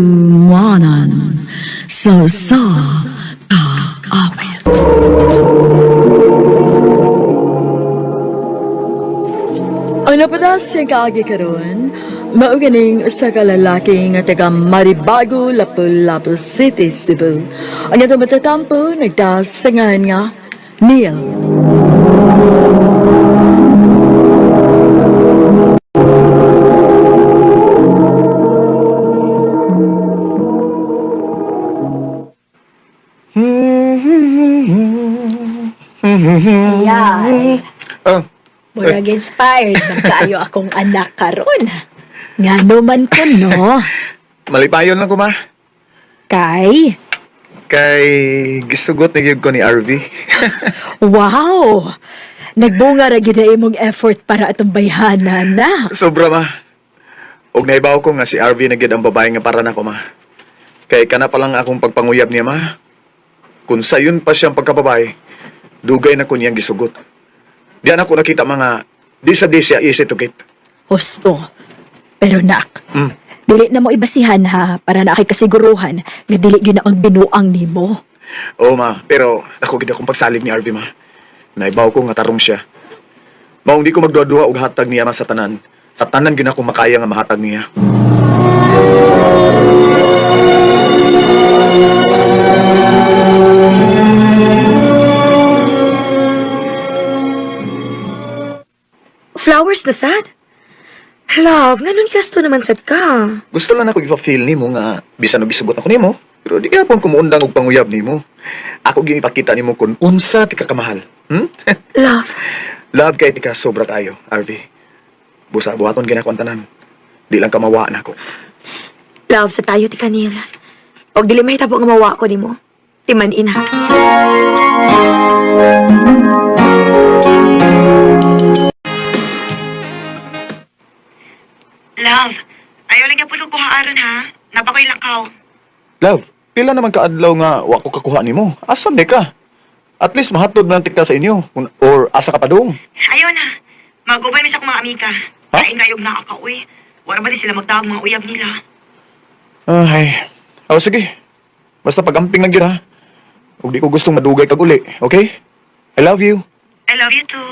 Handumanan sa kaawit. Ang napadas sa kaagi karon, mauganing usa ka lalaki nga taga Maribago, Lapu-Lapu City, Cebu. Ang ito matatampo, nagtaas sa ngalan nga, Neil. Yay. Oh, Murag inspired man kaayo akong anak karon. Ngano man ko no? malipayon lang ko ma. Kay, Kay gisugot na gyud ko ni RV. wow! Nagbunga ra gyud imong effort para atong bayhanan na. Sobra ma. Og naibaw ko nga si RV na gyud ang babae nga para nako ma. Kay kana pa lang akong pagpanguyab niya ma. Kung sayon pa siyang pagkababae, dugay na ko niyang gisugot. Diyan ako nakita mga di sa di siya easy to get. Husto. Pero nak, Mm. dili na mo ibasihan ha para na kay kasiguruhan nga dili gyud na ang binuang nimo. Oo ma, pero ako gid akong pagsalig ni RV ma. Naibaw ko nga tarong siya. Maong di ko magduwa-duwa og hatag niya ma sa tanan. Sa tanan gyud ako makaya nga mahatag niya. Flowers na sad? Love, ganun gasto naman sad ka. Gusto lang ako ipa-feel nimo nga bisan og gisugot ako nimo, pero di gyapon ko muundang og panguyab nimo. Ako gyud ipakita nimo kung unsa ti ka kamahal. Hmm? Love, Love kay ti ka sobra kayo, RV. Busa buhaton gyud ako ang tanan. Di lang ka mawa na ako. love sa tayo ti kanila. Og dili mahitabo nga mawa ko nimo. Timan ina. Love, ayaw lang yung pulog ko haaron ha. Napakoy lang kao. Love, pila naman ka adlaw nga wa ko kakuha nimo. Asa man ka? At least mahatod man tikta sa inyo or asa ka pa dong. Ayaw na. Mag-ubay mi sa akong mga amika. Ha? Kain kayog na akauwi. Wala ba di sila magtawag mga uyab nila? Ay. Oh, sige. Basta pagamping lang gyud ha. Ug di ko gustong madugay kag uli, okay? I love you. I love you too.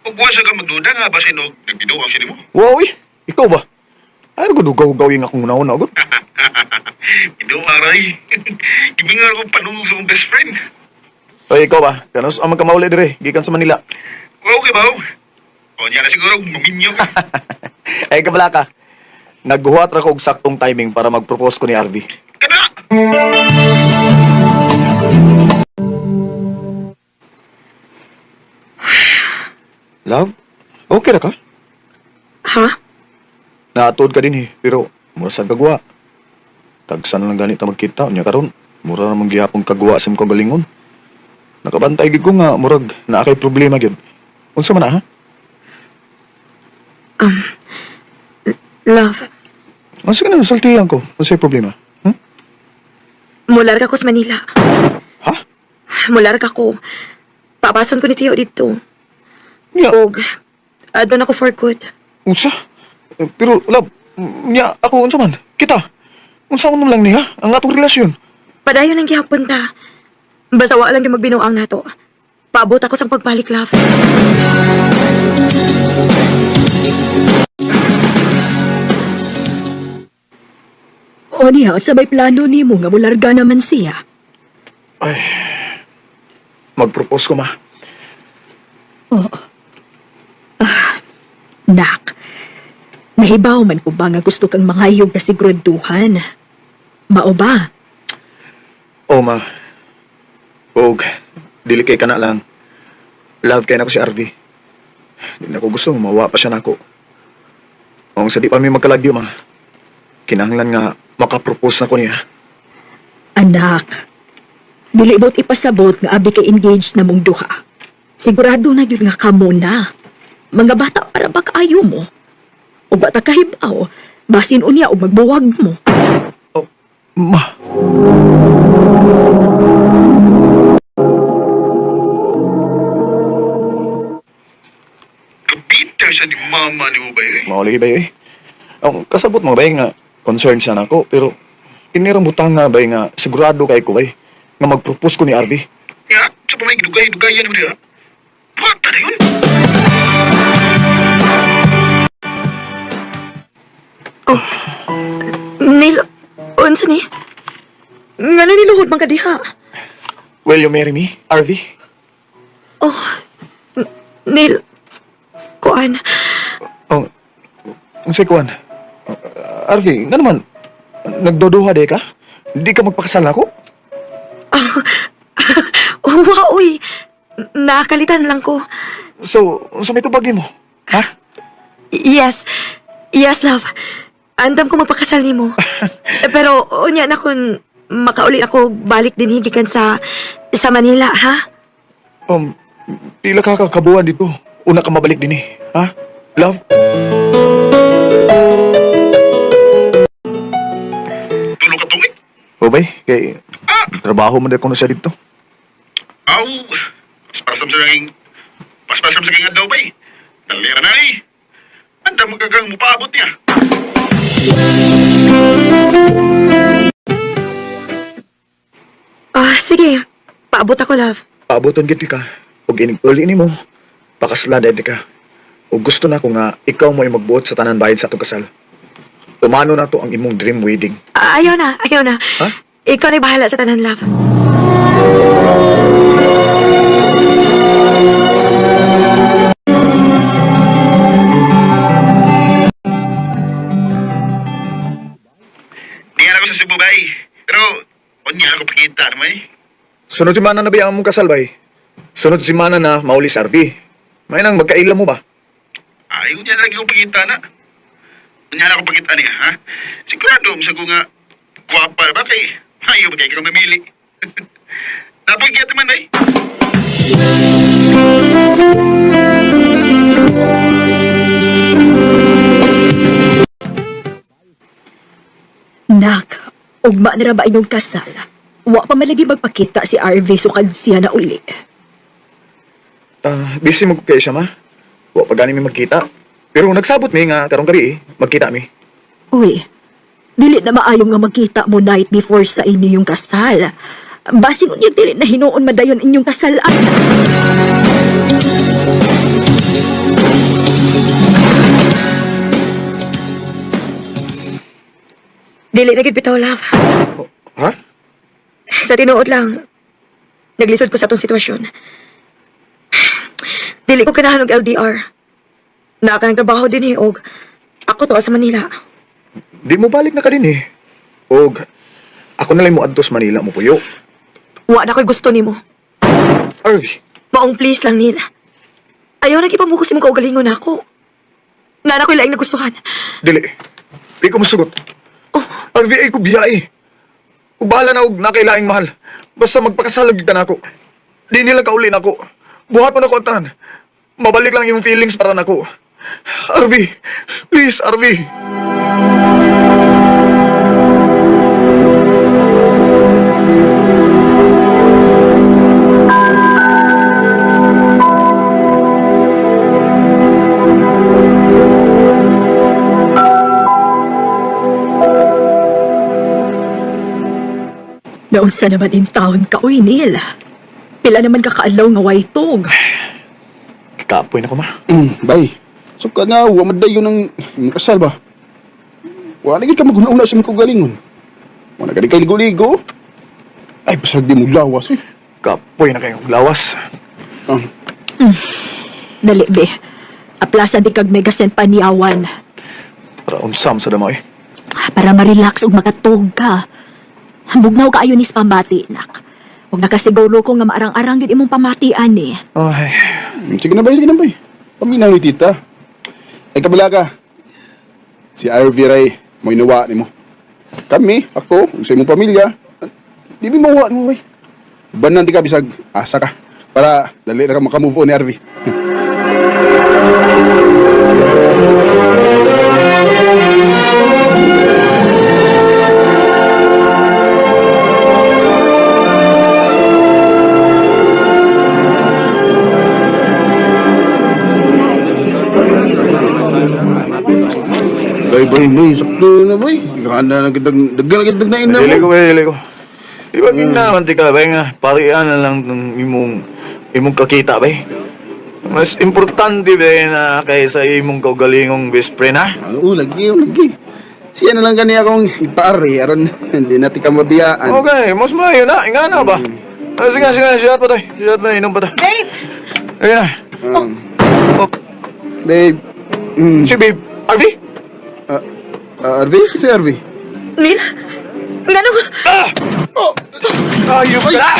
Pagbuwasa ka magduda nga ba sino nagbinuang sino mo? Wow, ikaw ba? Ano ko dugaw-gaw yung akong una-una agad? Binuang ray. Ibingar ko panungong sa akong best friend. Ay, ikaw ba? Kanos ang magkamauli dire, gikan sa Manila. Okay ba? O niya na siguro maminyo ka. Ay, kabala ka. Naghuhat ra ko og saktong timing para mag-propose ko ni RV. Kana! Love? Okay ra ka? Ha? Naatod ka din pero mura sa kagwa. Tagsan lang ganit na magkita, niya karon. Mura namang gihapon kagwa sa mga galingon. Nakabantay gid ko nga, murag, na kay problema gid. Unsa man na, ha? Love, Unsa ka na, sultihan ko. Unsa'y problema? Hmm? mular ka ko sa Manila. Ha? Mular ka ko. Papason ko ni Tiyo dito. Nya, Og, adon ako for good. unsa? Pero, love, nya, ako unsa man? Kita. Unsa man lang niya, ang atong relasyon. Padayon ang gihapon ta. Basta wa lang yung magbinuang nato. Paabot ako sa pagbalik, love. O niya, sabay plano nimo nga mularga naman siya. Mag-propose ko, ma. Nak, nahibaw man ko ba nga gusto kang mangayog na siguraduhan? Mao ba? O, ma. Og, dili kay ka na lang. Love kay na ko si RV. Di na ko gusto, mawa pa siya na ako. Kung sa di pa may magkalagyo, ma. Kinahanglan nga makapropose na ko niya. Anak, dili bot ipasabot nga abi kay engaged na mong duha. Sigurado na yun nga kamo na. Mga bata para ba kaayo mo? O bata kahibaw, Basin unya o magbuwag mo. Oh, ma. Kapita siya ni mama ni mo ba eh? Mauligi ba eh? Ang kasabot mo ba nga concerned siya nako pero inirang butang nga ba nga sigurado kay ko ba nga mag-propose ko ni Arby. Ya, sa pamay dugay-dugayan mo niya. Bata na yun. Neil, unsa ni? Nga niluhod man ka diha? Will you marry me, Arby? Oh, Neil, kuan, Oh, si Kwan. Arby, nga naman, nagdoduha de ka? Hindi ka magpakasal na ako? wow, uy, nakalitan lang ko. So may tubag mo? Ha? Yes, yes, love. Andam ko magpakasal nimo. Pero, unya na kung makauli ako balik din higikan sa Manila, ha? Pila ka kakabuhan dito. Una ka mabalik din eh. Ha? Love? Tulog ka tungit. O bay, kay trabaho mo na ko na siya dito. Aw, paspasam sa king... Paspasam sa king daw ba eh. Dalira na eh. Anda magagang mupaabot niya. Sige. Paabot ako, love. Paaboton giti ka. Ug inig-uli ni mo. Pakaslada di ka. Ug gusto na ko nga ikaw mo ay magbuot sa tanan bayan sa atong kasal. Tumano na to ang imong dream wedding. Ayaw na, ayaw na. Ha? Ikaw na bahala sa tanan, love. Niyan ako sa Cebu ba eh. Pero, niyan ako pakita naman eh. Sunod si Mana na ba ang mong kasal bay? Sunod si Mana na mauli sa RV. May nang magkaila mo ba? Ayaw niya lagi akong pakita na. Niyan ako pakita niya, ha? Sigurado, sa ko nga, guwapa ba kay, ayaw ba kay kang mamili. Napagkita man eh. Nak, ugma na ra ba inyong kasal? Wa pa malagi magpakita si RV sukad siya na uli. Busy mo kayo siya ma. Wa pa gani mi magkita. Pero nagsabot mi nga karong kari magkita mi. Uy, dili na maayong nga magkita mo night before sa inyo yung kasal. Basin unya dili na hinuon madayon inyong kasal. Dili na gid bitaw, love. Ha? Sa tinuod lang, naglisod ko sa atong sitwasyon. Dili ko kanahan og LDR. Naaka nagtrabaho din og ako to sa Manila. Di mo balik na ka din eh. Og ako na lang mo adto sa Manila mo puyo. Wa na ko'y gusto nimo. RV, Maong please lang, Neil. Ayaw na ipamukos mo kaugalingon ako. Nga na ko'y laing nagustuhan. dili. Di ko masugot. RV ay ko biyai. Ug bahala na og nakailaing mahal. Basta magpakasalag ka na ako. Di nila kauli na ako. Buhat mo na ko ang tanan. Mabalik lang yung feelings para nako. RV, please RV. Naunsa naman in town ka, uy, Neil. Pila naman kakaalaw nga waytog. Kakapoy na ko ma. Bay. So ka nga, wa madayo ng kasal ba? Wa lagi ka maghuna-una sa mga galingon. Wa na ka di kay ligo-ligo. Ay, basag di mo lawas eh. Kapoy na kayong lawas. Ah, Dali, be. Aplasan di kag megasent paniawan. Para unsam sa damoy. Para ma-relax ug makatug ka. Bugnaw kaayo ni pambati, nak. Ug nakasiguro ko nga maarang-arang gid imong pamatian ni. Ay, sige na bay. Paminaw ni tita. Ay, kabila ka. Si RV Ray, mo inuwa ni mo. Kami, ako, sa imong pamilya, di mi mawa ni mo, bay. Banan di ka bisag, asa ka. Para dali na ka makamove on ni RV. boy, sakto na boy. Gana na dagan na ina Dili ko, mo. dili ko. Di ba ginaman ka, bay nga, parian na lang ng imong kakita, bay. Mas importante, bay, na kaysa imong kaugalingong best friend, ha? Lagi. Siya na lang kani akong ipari, aron hindi natin ka mabiyaan. Okay, mas maayo na, ingana ba? Sige, siya pa tayo. Siya pa, inom pa tayo. Babe! Ayun na. Oh, Babe, si babe, Arvy? Arvi? Si Arvi? Neil? Ganun? Ayun ka na!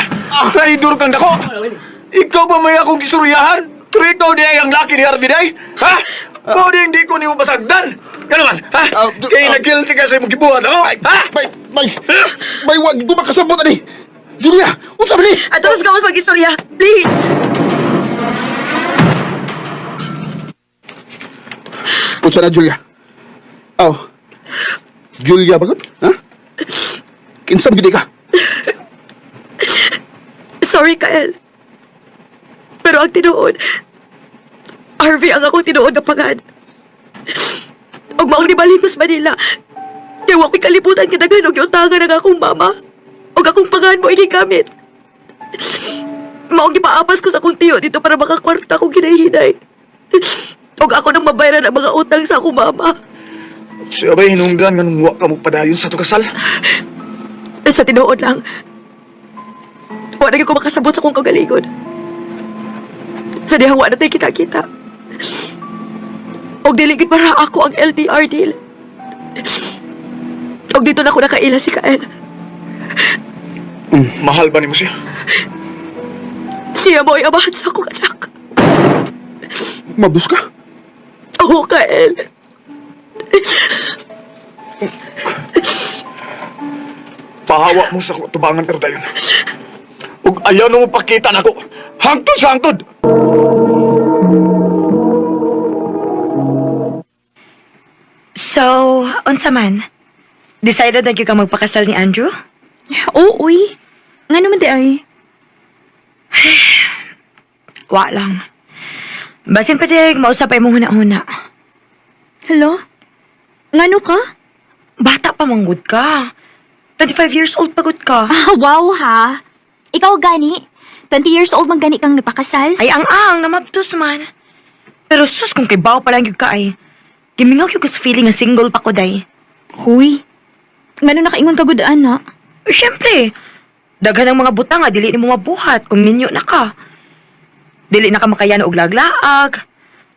Traidor kang dako! Ikaw ba may akong istoryahan? Pero ikaw di ay ang laki ni Arvy day? Ha? Ikaw di hindi ko ni mo basagdan? Ano man? Ha? Kaya nag-guilty ka sa imong gibuhat ako? Ha? Bay, wag ko makasabot ani. Julia, unsa ba ni? At tapos gawas mag-istorya. Please! Unsa na Julia? Julia ba gud? Ha? Kinsa gid ka? Sorry, Kael. Pero ang tinuod, Harvey ang akong tinuod na pagad. Og maong nibalik ko sa Manila, yawa ko'y kalibutan kinagan og yuntangan ang akong mama. Og akong pangan mo inigamit. Maong gipaapas ko sa akong tiyo dito para makakwarta kong ginahinay. Og ako nang mabayaran ang mga utang sa akong mama. Siya ba'y hinungdan nga nung wa ka mo padayon sa to kasal? Sa tinuod lang, wala na ko makasabot sa akong kagalingon. Sa dihang wala tayo kita-kita. Og diligid para ako ang LDR deal. Og dito na ako nakaila si Kael. Mahal ba ni mo siya? Siya mo ay amahan sa akong anak. Mabus ka? Oo, Kael. Pahawa mo sa tubangan pero dayon. Ug ayaw na mo pakita na ko. Hangtod sa hangtod! So, unsa man? Decided na gyud ka magpakasal ni Andrew? Oo, uy. Nga naman di ay. Wa lang. Basin pa di mausapay mo huna-huna. Hello? Ngano ka? Bata pa manggod ka. 25 years old pagod ka. Wow ha. Ikaw gani? 20 years old man gani kang napakasal? Ay, ang namabtos man. Pero sus, kung kay baw pa lang yung ka ay. Gimingaw yung sa feeling na single pa ko, day. Huy. Ngano nakaingon ka gudaan na? Siyempre, daghan ang mga butang nga, dili ni mo mabuhat kung minyo na ka. Dili na ka makayan og laglaag.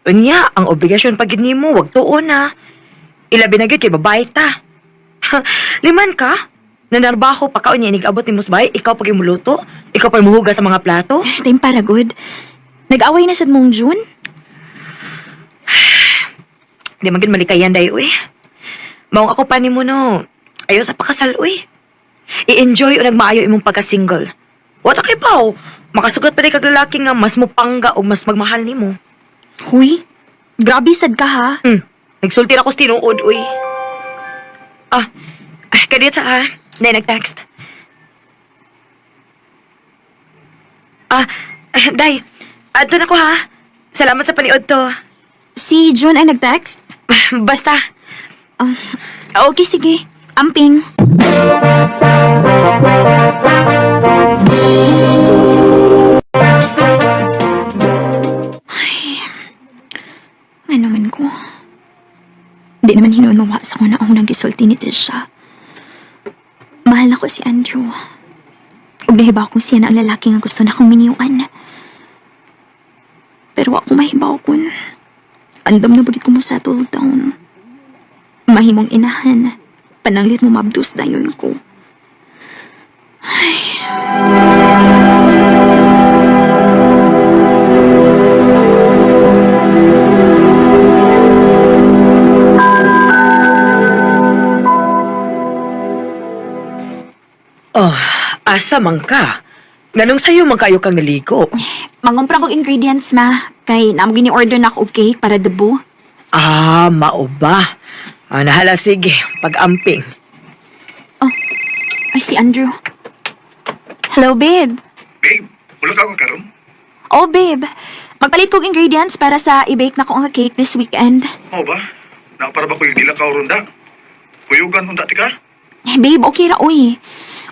Unya, ang obligasyon pagid nimo, wag tuon na. Ilabi na gyud kay babae ta. Liman ka? Nanarbaho pa ka unya inig-abot ni musbay, ikaw pag imuluto, ikaw pa muhugas sa mga plato. Time para good. Nag-away na sad mong June? Di man gyud malikayan day uy. Maong ako pa nimo no. Ayaw sa pakasal uy. I-enjoy o nagmaayo imong pagka-single. Wala kay pao. Makasugat pa rin kag lalaki nga mas mupangga o mas magmahal nimo. Huy. Grabe sad ka ha. Nagsulti na ko sa tinuod uy. Kadit sa ha. Nay nag-text. Day. Adto na ko ha. Salamat sa paniod to. Si June ay nag-text? Basta. Okay, sige. Amping. Ay, ano man ko. Di naman hinuon mawa sa ko na ako nang gisulti ni Tisha. Mahal ako si Andrew. Ug nahibaw kong siya na ang lalaki nga gusto na akong miniyuan. Pero ako mahibaw kun. Andam na bulit ko mo sa taon. Mahimong inahan. Pananglit mo mabdus dayon ko. Asa man ka? Ganong sayo man kayo kang naligo? Mangumpra kong ingredients, ma. Kay naman gini-order na ako og cake para debo. Mao ba? Nahala sige, pag-amping. Ay, si Andrew. Hello, babe. Babe, wala ka ako karon? Oh, babe. Magpalit kong ingredients para sa i-bake na ko ang cake this weekend. Oo ba? Na para ba ko yung ilakaw ronda? Kuyugan ronda ti ka? Babe, okay ra, uy.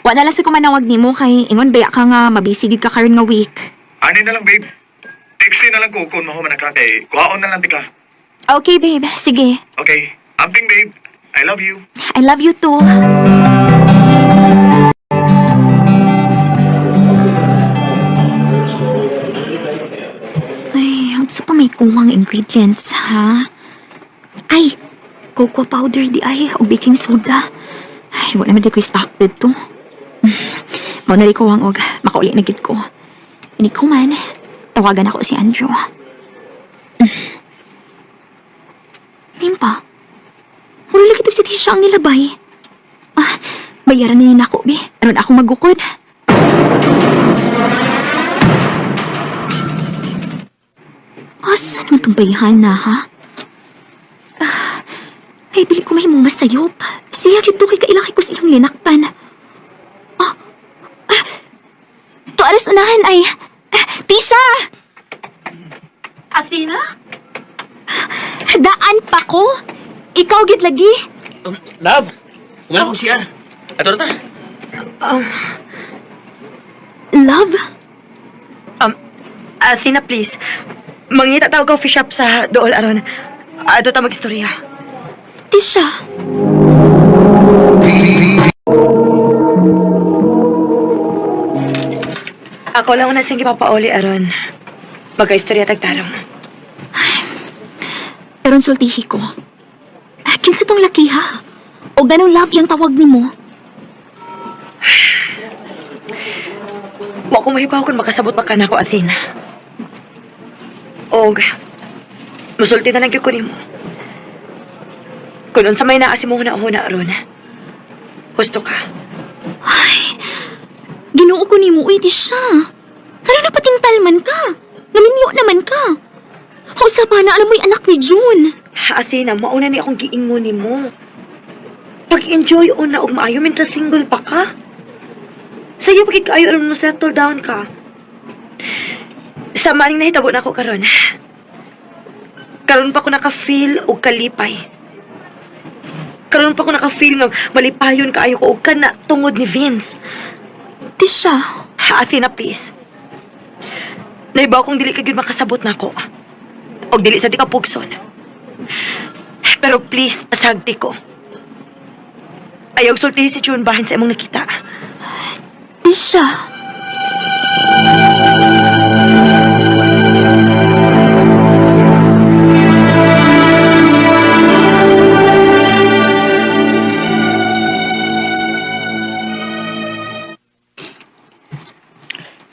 Wa na lang sa kumanawag ni mo kay ingon baya ka nga mabisigid ka karon nga week. Ani na lang, babe. Textin na lang ko kung mahuman na ka kay kuhaon na lang ti ka. Okay, babe. Sige. Okay. Amping, babe. I love you. I love you too. Ay, sa pa may kuwang ingredients, ha? Ay, cocoa powder di ay, o baking soda. Ay, wala naman di ko stock dito. Mauna ko ang og, makauli na gid ko. Ini ko man, tawagan ako si Andrew. Limpa, wala lagi ito si Tisha ang nilabay. Ah, bayaran na yun ako, be. Aron ako magukod. Asan mo itong bayhan na, ha? Ah, ay, dili ko mahimong masayop. Siya yun kay kailaki ko siyang linaktan. To aras unahan ay... Tisha! Athena? Daan pa ko? Ikaw gid lagi? Love, kumana ko siya. Ato na ta. Love? Athena, please. Mangita tawag ka coffee shop sa dool aron. Ato ta mag-istorya. Tisha? Ako lang una siyang gipapauli aron. Magka-istorya tagtarong. Pero sultihi ko. Kinsa tong laki ha? O ganong love yung tawag ni mo? Wa ko mahibaw kung makasabot pa ka na ako, Athena. Og, musulti na lang gyud ko nimo. Kung unsa may naasi mo huna-huna aron. Husto ka. Ay, ginoo ko ni mo, uy, Tisha. Ano na patintal man ka? Naminyo naman ka. Hausa pa na alam mo'y anak ni June. Athena, mauna ni akong giingon nimo. Pag-enjoy una og maayo minta single pa ka. Sige pagit kaayo aron mo settle down ka. Sa maning nahitabo na ako karon. Karon pa ko naka-feel og kalipay. Karon pa ko naka-feel nga malipayon kaayo ko og kana tungod ni Vince. Tisha, Athena, please. Naibaw kong dili ka gyud makasabot nako. Og dili sa di ka pugson. Pero please, pasagdi ko. Ayaw sultihin si June bahin sa imong nakita. Tisha.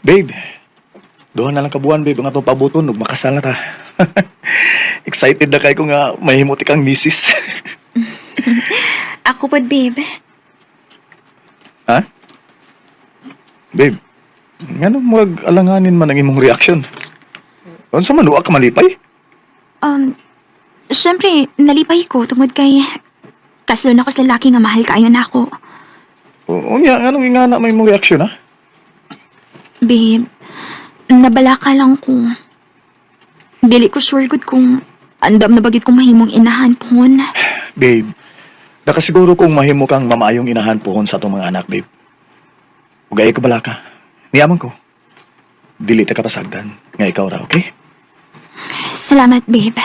Babe, doon na lang kabuan, babe, ang atong pabuton, ug makasal na ta. Excited na kayo nga mahimuti kang misis. Ako pa, babe. Ha? Babe, nga nang mag-alanganin man ang imong reaction. Ano sa manuwa ka malipay? Siyempre, nalipay ko tungod kay... Kaslo na ko sa lalaki nga mahal kaayo na ako. Unya, nga nang ingana may imong reaction, ha? Babe, nabalaka lang ko. Dili ko sure good kung andam na bagit kong mahimong inahan pohon. Babe, nakasiguro kong mahimo kang mamayong inahan pohon sa itong mga anak, babe. Ugay ko bala ka. Niyaman ko. Dili ta ka pasagdan. Nga ikaw ra, okay? Salamat, babe.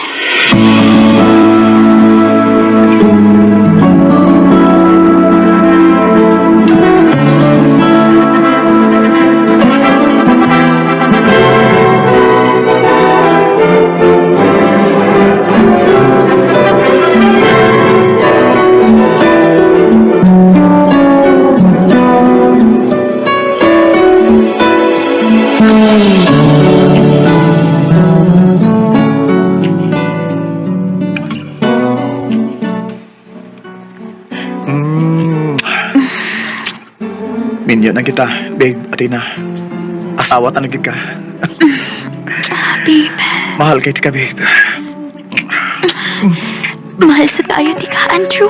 Minyo na kita, babe, Athena. Asawa ta na gid ka. Babe, Mahal kay ti ka, babe. mahal sa tayo, di ka, Andrew.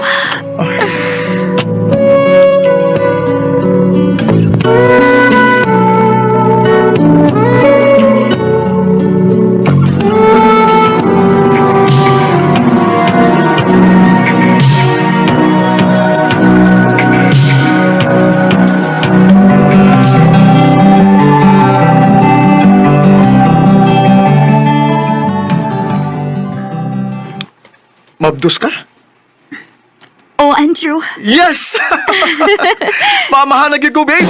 Magdos ka? Oh, Andrew. Yes! Mamahanag ko, babe!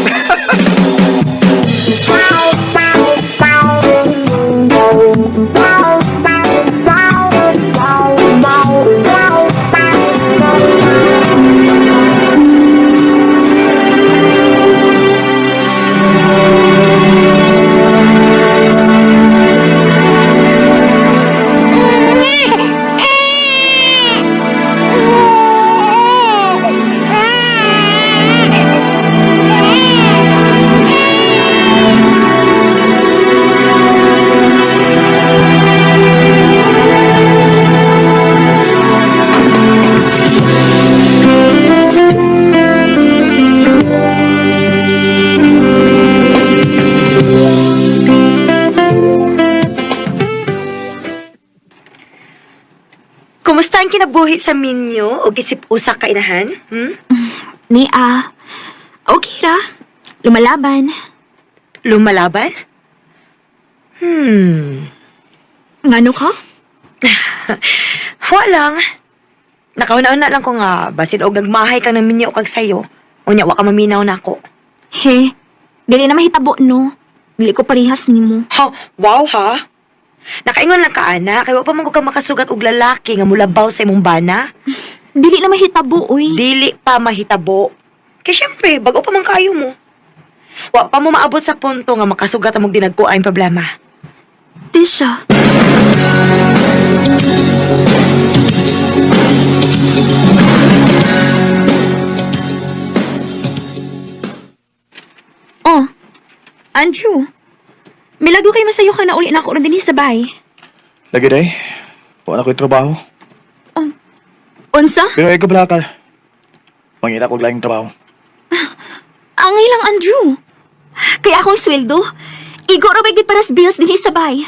Kumusta ang kinabuhi sa minyo o gisip usa ka inahan? Nia. Okay ra. Lumalaban. Lumalaban? Ngano ka? Walang. Nakauna-una lang ko nga, basin og nagmahay kang ng minyo kag sayo. Unya, wa ka maminaw na ako. He, dili na mahitabo no. Dili ko parihas nimo. Ha? Wow, ha? Nakaingon lang ka, ana. Kaya wa pa man ko ka makasugat og lalaki nga mulabaw sa imong bana. Dili na mahitabo, uy. Dili pa mahitabo. Kaya syempre, bago pa man kayo mo. Wa pa mo maabot sa punto nga makasugat among dinagkuan ang problema. Tisha. Oh, Andrew. Milagro kay masayo ka na uli na ako rin din sa bahay. Lagi, day. Wala ko'y trabaho. Unsa? Pero ay kabalakal. Mangita ko lang trabaho. Angay lang, Andrew. Kaya akong sweldo. Igo ra bagid para sa bills din sa bahay.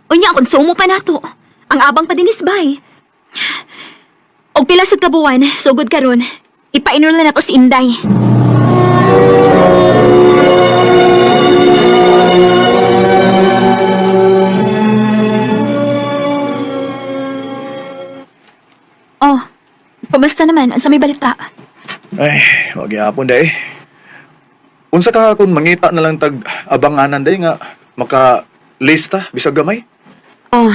Unya, kung sumo pa nato. Ang abang pa din sa bahay. Og pila sa kabuwan, sugod karon. Ipa-enroll na nato si Inday. Oh, kamusta naman? Unsa may balita? Ay, wag yapon, day. Unsa ka kung mangita na lang tag abanganan, day, nga maka-lista, bisag gamay? Oh,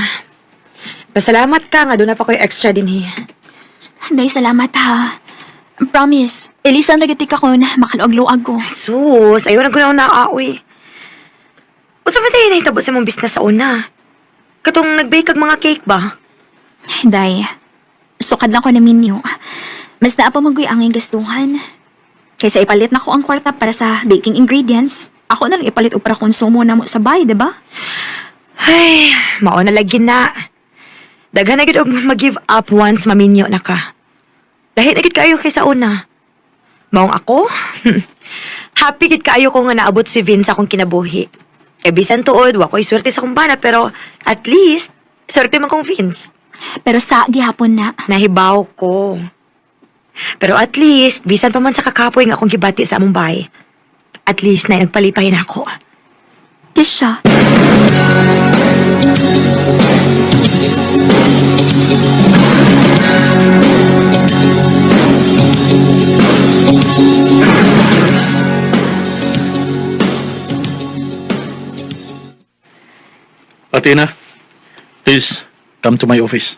pasalamat ka nga doon na pa ko'y extra din hi. Day, salamat ha. Promise, ilisan ragiti ka ko na makaluag-luag ko. Sus, ayaw na ko na nakaaoy. Unsa ba tayo nahitabo sa mong business sa una? Katong nag-bake kag mga cake ba? Day, sukad lang ko na minyo. Mas naa pa mag ang gastuhan. Kaysa ipalit na ko ang kwarta para sa baking ingredients, ako na lang ipalit o para konsumo na mo sa bahay, diba? Ay, mao na lagi na. Daghan na gid og mag-give up once maminyo na ka. Dahil na gid kayo kaysa una. Maong ako? Happy gid kaayo ko nga naabot si Vince akong kinabuhi. E bisan tuod, wa ko'y swerte sa kumbana, pero at least, swerte man kong Vince. Pero sa gihapon na. Nahibaw ko. Pero at least, bisan pa man sa kakapoy nga akong gibati sa among bahay, at least na nagpalipahin ako. Tisha. Athena, please come to my office.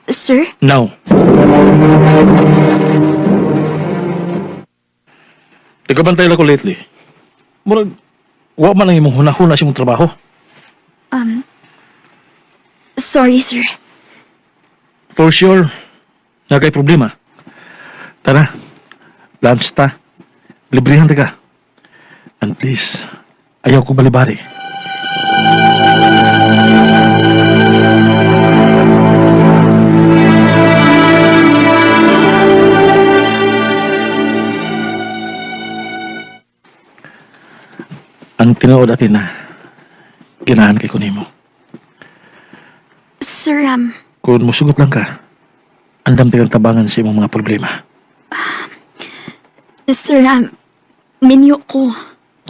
Sir? Now. Nagabantay lang ko lately. Murag, wa man ang imong hunahuna sa imong trabaho. Sorry, sir. For sure, nagay problema. Tara, lunch ta. Librihan ta ka. And please, ayaw ko balibari. Ang tinuod atin na, ginahan kay kunimo. Sir, Kung musugot lang ka, andam tigang tabangan sa imong mga problema. Sir, minyo ko.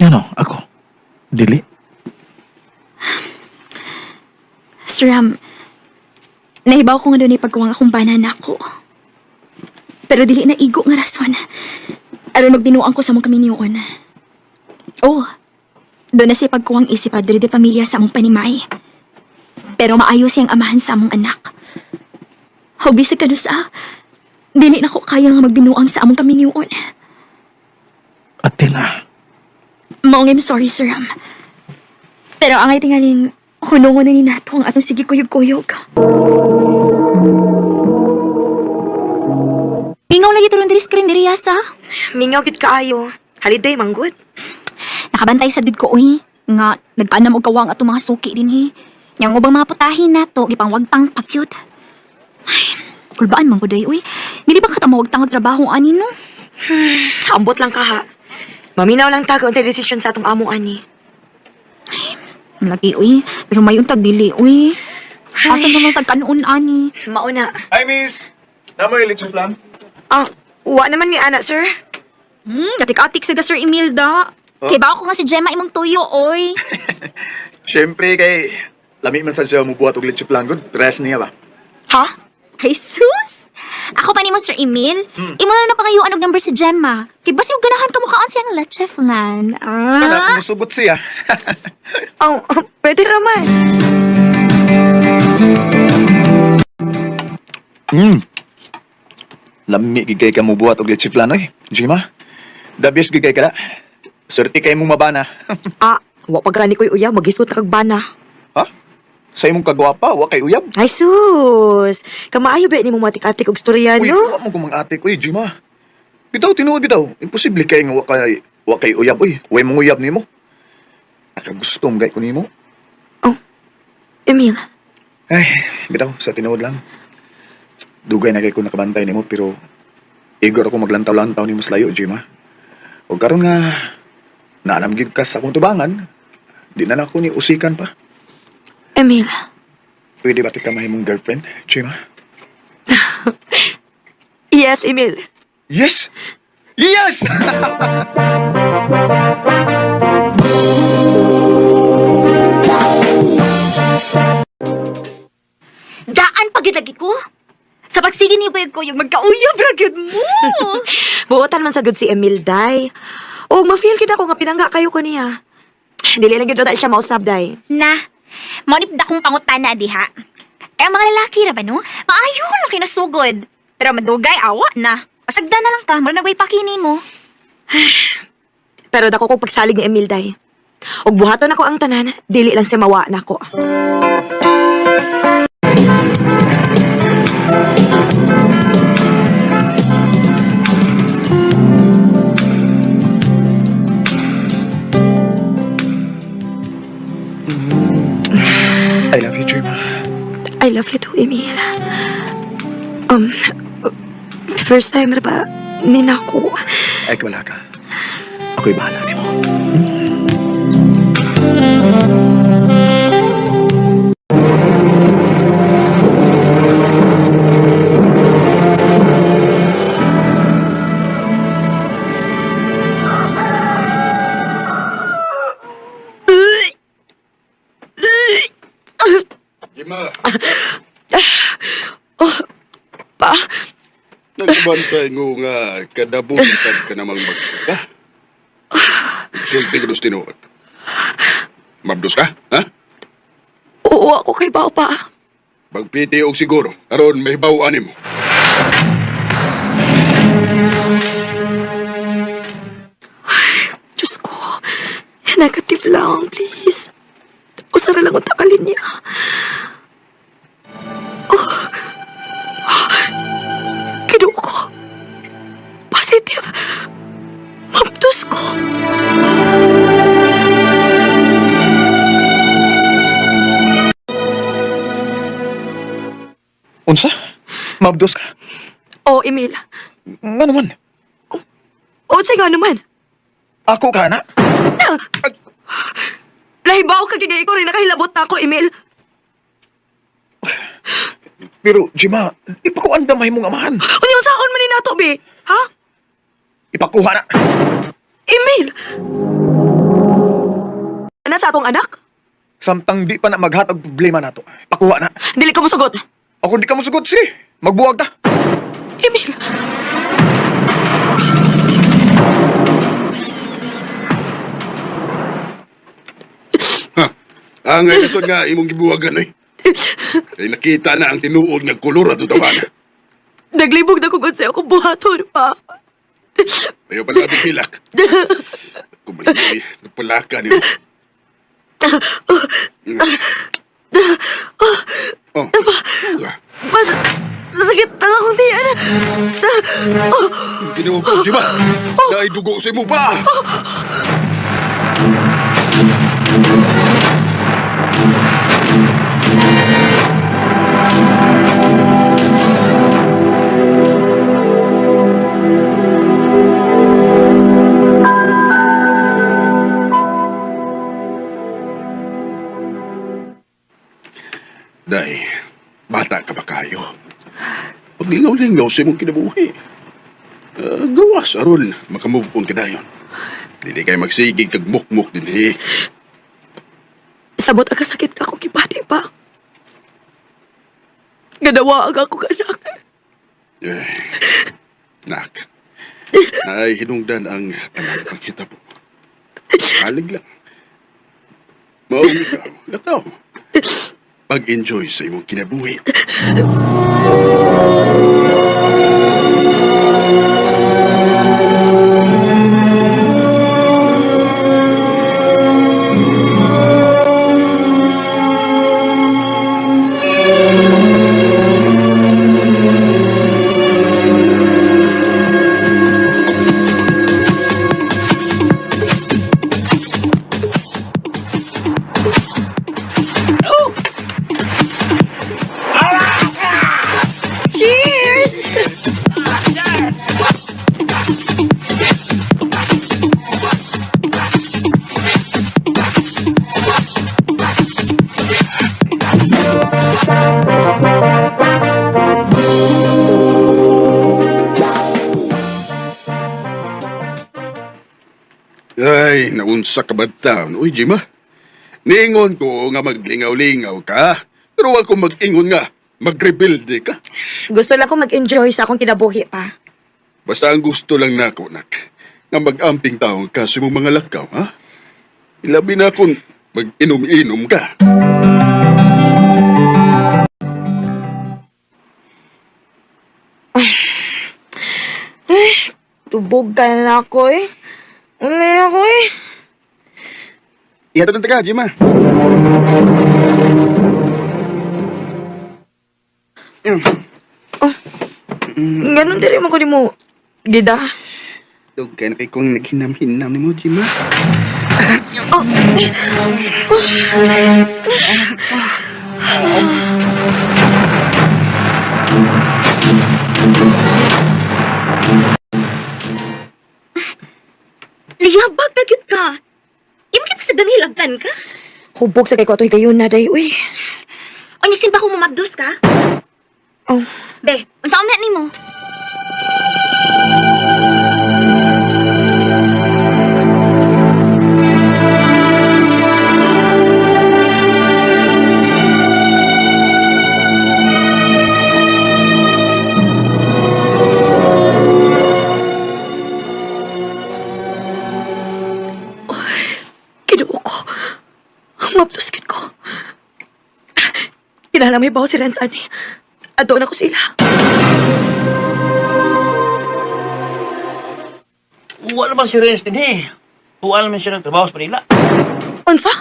Yan o, ako. Dili. Sir, Nahibaw ko nga doon ay pagkuwang akong banana ko. Pero dili na igo nga rason. Aron magbinuang ko sa mong kaminiyon. Oh, doon na siya pagkuwang isip adre de pamilya sa among panimay. Pero maayos siyang amahan sa among anak. Bisag ka sa, dili na ko kaya nga magbinuang sa among kaminiyon. Athena, Maong I'm sorry, Sir Ram. Pero ang ay tingaling hunungon na ni nato ang atong sige kuyog-kuyog. Ingaw lagi turun diri screen diri yasa. Mingaw gid kaayo. Holiday manggod. Nakabantay sa did ko uy. Nga nagkanam og kawang atong mga suki dinhi. Yang ubang mga putahin nato gipangwagtang pakyut. Ay, kulbaan man guday uy. Dili ba ka mawagtang og trabaho ani no? Ambot lang ka ha. Maminaw lang taga ang desisyon sa atong amo ani. Lagi uy, pero may untag dili uy. Asan naman tagkanon ani? Mauna. Hi, miss! Namoy election plan? Ah, wa naman ni anak, sir. Katik-atik sa Sir Imelda. Kay ba ako nga si Gemma imong tuyo oy. Siyempre, kay lami man sa siya mo buhat og election plan. Good, rest niya ba? Ha? Jesus! Ako pa ni mo, Sir Emil. Imo na napangayuan og number si Gemma. Kay basi og ganahan ka mukhaan siyang leche flan. Kana, musugot siya. Oh, pwede raman. Lami gigay ka mo buhat og leche flan, oy. Jima, the best gigay ka na. Swerte kay mong mabana. Ah, wa pa gani ko'y uyaw, magisgot na kag bana. Ha? Sa imong kagwapa, wa kay uyab. Ay, sus! Kamaayo ba ni mo matik-atik og storya, Uy, no? wa mo kung ate ko, Jima. Bitaw, tinuod bitaw. Imposible kay nga wa kay uyab, oy. Way mong uyab nimo. Nakagusto mong gay ko nimo. Emil, Ay, bitaw, sa tinuod lang. Dugay na kay ko nakabantay nimo, pero igor ako maglantaw-lantaw nimo sa layo, Jima. O karon nga, naanamgid ka sa akong tubangan, di na ako ni usikan pa. Emil. Pwede ba kita mahimong girlfriend, Jima? Yes, Emil. Yes! Yes! Daan pagid ko. Sa pagsige ni kuyog magkauyab ra gyud mo. Buotan man sa good si Emil, day. O, ma-feel kita ko nga pinangga kayo ko niya. Dili lang yun dahil siya mausap, day. Na, monip da kong pangutana diha. Kaya mga lalaki ra ba no? Maayo lang kinasugod. Pero madugay awa na. Pasagda na lang ka, mara nagway pakini mo. Pero dako kong pagsalig ni Emil, day. Og buhaton ako ang tanan, dili lang siya mawa na ko. I love you, Jima. I love you too, Emil. First time na ba ni nako? Ay, wala ka. Ako'y bahala nimo. Jima, Pa, nagbantay ngo nga kadabutan ka namang magsaka. Sulti ko dos tinuod. Mabdos ka, ha? oo ako kay Bao, pa. Magpiti og siguro, aron may bawaan mo. Diyos ko, negative lang, please. Usara lang ang takalin niya. Kinuha ko. Positive. Mabdos ko. Unsa? Mabdos ka? Oh, Emil. Nga naman. O, sige naman. Ako ka na? Lahibaw ka kaya ko rin nakahilabot na ako, Emil. Pero, Jima, ipakuan damay mong amahan. Unyong saon man ni nato, be? Ha? Ipakuha na. Emil! Ano sa atong anak? Samtang di pa na maghatag problema nato. Pakuha na. Dili ka mo sagot. Ako di ka masugot si. Magbuwag ta. Emil, Ang ngayon nga imong gibuwagan ay. Ay nakita na ang tinuod nga kulura do tawana. naglibog na kung sa'yo kung buhaton pa. Ayaw pala ito pilak. Kumalay, nagpalaka niyo. Oh. Mas, sakit na akong diyan. Ginawa ko, di ba? Dahil dugo sa imo pa. Day, bata ka ba kayo? Paglingaw-lingaw sa imong kinabuhi. Gawas, aron, makamove on ka na yun. Hindi kayo magsigig kag mukmuk din eh. Sabot ang kasakit ka kung kipati pa. Ganawa ang ako anak. Eh, nak, naay hinungdan ang tanang panghita po. Kalig lang. Maong ikaw, lakaw. Pag-enjoy sa imong kinabuhi. Cheers! Ay, naunsa ka ba taon? Uy, Jima. Niingon ko nga maglingaw-lingaw ka. Pero ako mag-ingon nga, mag-rebelde ka. Gusto lang ko mag-enjoy sa akong kinabuhi pa. Basta ang gusto lang nako, nak, nga mag-amping taong ka sa imong mga lakaw, ha? Ilabi na kung mag-inom-inom ka. Tubog ka na ako eh. Wala na ako eh. Ihatod ng taga, Jima. Ganon din mo ko di mo. Gida. Dugay na kay kong naghinam-hinam ni mo, Jima. Liyabag na gyud ka. Imo kay sa danilagtan ka? Hubog sa kay ko ito'y gayon na day, uy. O nisin ba kung mamagdos ka? Oh, Be, unsa na nimo? kinuo ko. Maptuskit ko. Inalamay ba ako si Renzani? Adoon ako sila. Wala naman si Renz din eh. Wala naman siya ng trabaho sa Manila. Unsa?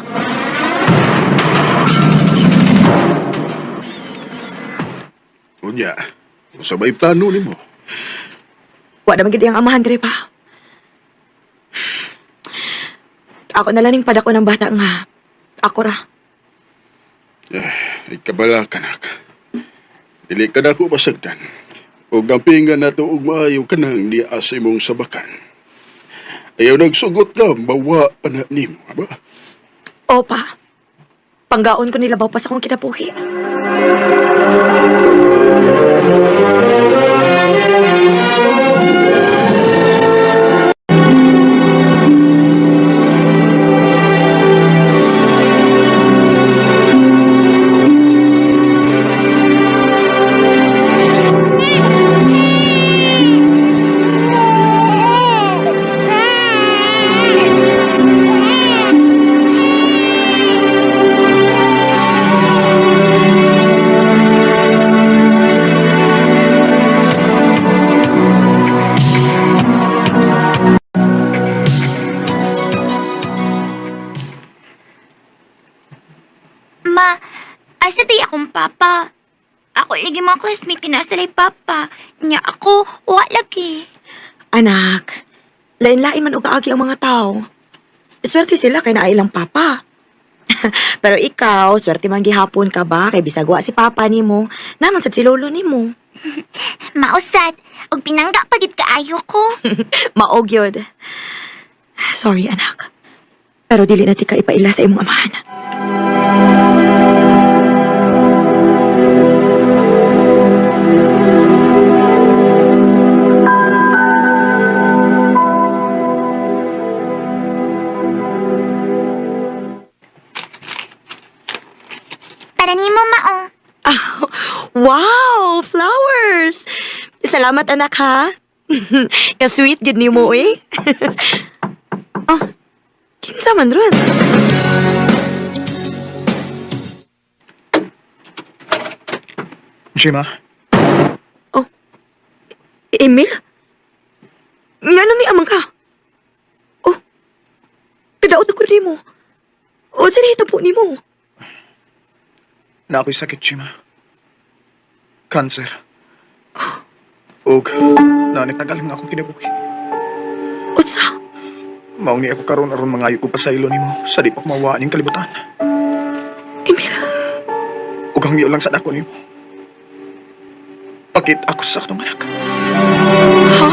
Unya, sabay plano ni mo. Wala naman gidi ang amahan diri pa. Ako na lang ning padako ng bata nga. Ako ra. Ikabala ka, nak. Dili ka na ako masagdan. O gampingan na to og maayo ka nang niasa mong sabakan. Ayaw nagsugot ka, bawa pa na nimo, ba? Opa. Panggaon ko nila pa sa akong kinabuhi. papa. Ako lagi mga classmate kinasalay papa. Nya ako, wa lagi. Anak, lain-lain man og kaagi ang mga tao. Swerte sila kay naay lang papa. Pero ikaw, swerte man gihapon ka ba kay bisag wa si papa nimo, naman sad si lolo nimo. Mausad, og pinangga pagit kaayo ko. Maog yun. Sorry, anak. Pero dili na ti ka ipaila sa imong amahan. Para nimo mao. Ah, wow! Flowers! Salamat, anak, ha? Ka-sweet gid nimo eh. Oh, kinsa man ron? Shima, Oh, Emil? Nga nang ni amang ka? Oh, kadaot ako nimo. O, saan hitabo nimo? na ako'y sakit, Shima. Cancer. Og, nanitagaling akong kinabuhi. Utsa? Maong ni ako karon aron mangayo ko pa sa ilo nimo sa di pa kumawaan yung kalibutan. Emil? Ug hangyo lang sa dako nimo. Pakit ako sa akong anak. Ha?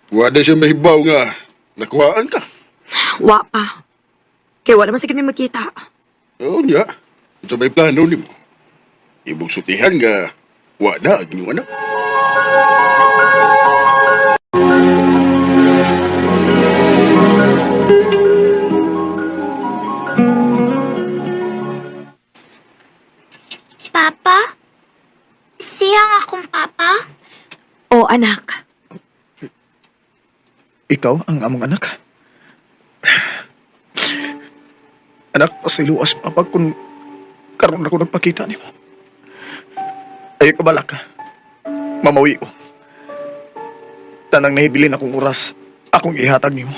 Wala siya mahibaw nga. Nakuhaan ka. Wa pa. Kaya wala man sa kami magkita. Oo niya. Ito may plano ni mo. Ibog sutihan nga. Wala ang inyong anak. Papa? Siya nga akong papa? O, anak. Ikaw ang among anak. Anak, pasiluas pa pag kung karon ako nagpakita nimo. Ay kabala ka. Mamawi ko. Tanang nahibilin akong oras, akong ihatag nimo.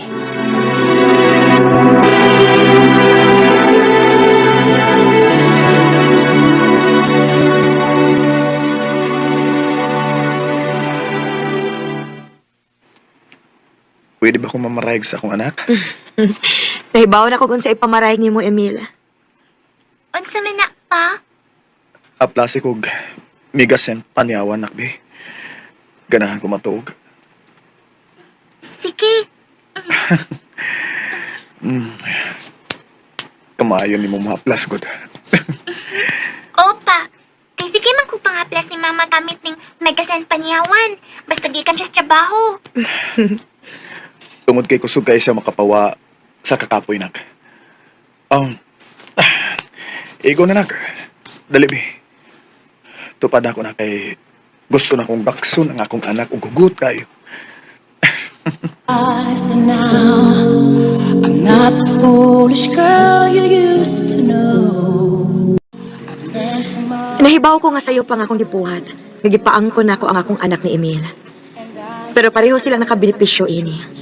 Pwede ba akong mamarayag sa akong anak? Nahibaw na ko kung sa ipamaray ni mo, Emil. Unsa man na pa? Aplasik og migasen panyawan nakbi. Ganahan ko matuog. Sige. Kamayon ni mo mahaplas gud. Opa. Kay sige man ko pangaplas ni mama gamit ning magasan panyawan. Basta gikan siya sa trabaho. Tungod kay kusog kay siya makapawa sa kakapoy nak. Ikaw na nak. Dali bi. Tupad ako na kay gusto na kong bakson ang akong anak ug hugot kayo. So now I'm not the foolish girl you used to know. Nahibaw ko nga sa'yo pang akong gipuhat. Nagipaangko na ako ang akong anak ni Emil. Pero pareho sila nakabenepisyo ini.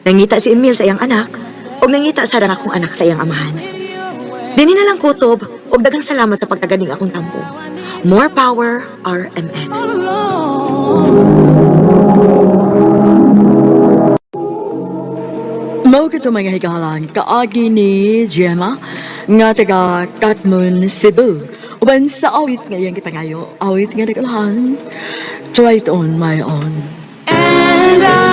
Nangita si Emil sa iyang anak, o nangita sa akong anak sa iyang amahan. Dini na lang kutob, o dagang salamat sa pagtaganing akong tampo. More power, RMN. Mao kito mga higalang kaagi ni Gemma nga taga Katmon, Cebu. Uban sa awit ngayong kipangayo, awit nga nagalahan. Try it on my own. And I